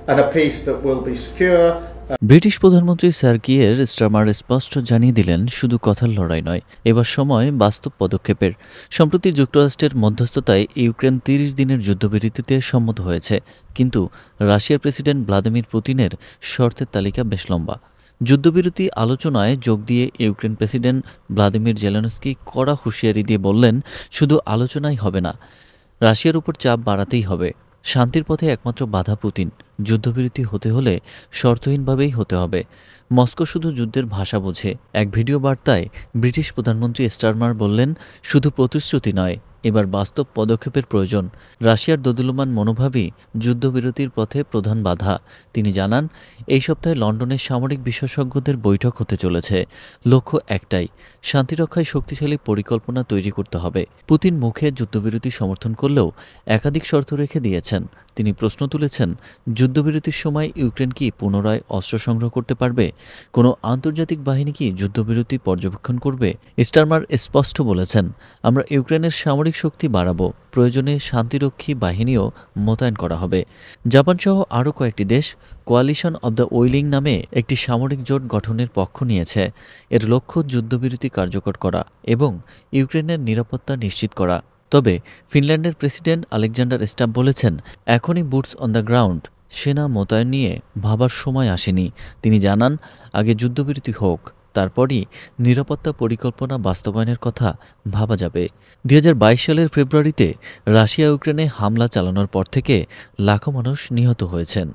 and a peace that will be secure. British প্রধানমন্ত্রী sir কিয়ের Starmer স্পষ্ট জানিয়ে দিলেন, শুধু কথার লড়াই নয়, এবার সময় বাস্তব পদক্ষেপের। সম্প্রতি যুক্তরাষ্ট্রের মধ্যস্থতায় ইউক্রেন ৩০ দিনের যুদ্ধবিরতিতে সম্মত হয়েছে, কিন্তু রাশিয়ার প্রেসিডেন্ট ভ্লাদিমির পুতিনের শর্তের তালিকা বেশ লম্বা। যুদ্ধবিরতি আলোচনায় যোগ দিয়ে ইউক্রেন প্রেসিডেন্ট ভ্লাদিমির জেলেনস্কি কড়া হুঁশিয়ারি দিয়ে বললেন, শুধু আলোচনাই হবে না, রাশিয়ার উপর চাপ বাড়াতেই হবে। শান্তির পথে একমাত্র বাধা পুতিন। যুদ্ধবিরতি হতে হলে শর্তহীনভাবেই হতে হবে। মস্কো শুধু যুদ্ধের ভাষা বোঝে। এক ভিডিও বার্তায় ব্রিটিশ প্রধানমন্ত্রী স্টারমার বললেন, শুধু প্রতিশ্রুতি নয়, এবার বাস্তব পদক্ষেপের প্রয়োজন। রাশিয়ার দোদুল্যমান মনোভাবই যুদ্ধবিরতির পথে প্রধান বাধা। তিনি জানান, এই সপ্তাহে লন্ডনে সামরিক বিশেষজ্ঞদের বৈঠক হতে চলেছে। লক্ষ্য একটাই, শান্তিরক্ষায় শক্তিশালী পরিকল্পনা তৈরি করতে হবে। পুতিন মুখে যুদ্ধবিরতি সমর্থন করলেও একাধিক শর্ত রেখে দিয়েছেন। তিনি প্রশ্ন তুলেছেন, যুদ্ধবিরতির সময় ইউক্রেন কি পুনরায় অস্ত্র সংগ্রহ করতে পারবে? কোনো আন্তর্জাতিক বাহিনী কি যুদ্ধবিরতি পর্যবেক্ষণ করবে? স্টারমার স্পষ্ট বলেছেন, আমরা ইউক্রেনের সামরিক শক্তি বাড়াবো, প্রয়োজনে শান্তিরক্ষী বাহিনীও মোতায়েন করা হবে। জাপানসহ আরও কয়েকটি দেশ কোয়ালিশন অব দ্য উইলিং নামে একটি সামরিক জোট গঠনের পক্ষ নিয়েছে। এর লক্ষ্য যুদ্ধবিরতি কার্যকর করা এবং ইউক্রেনের নিরাপত্তা নিশ্চিত করা। তবে ফিনল্যান্ডের প্রেসিডেন্ট আলেকজান্ডার স্টাব বলেছেন, এখনই বুটস অন দ্য গ্রাউন্ড, সেনা মোতায়েন নিয়ে ভাবার সময় আসেনি। তিনি জানান, আগে যুদ্ধবিরতি হোক, তারপরই নিরাপত্তা পরিকল্পনা বাস্তবায়নের কথা ভাবা যাবে। ২০২২ সালের ফেব্রুয়ারিতে রাশিয়া ইউক্রেনে হামলা চালানোর পর থেকে লাখো মানুষ নিহত হয়েছেন।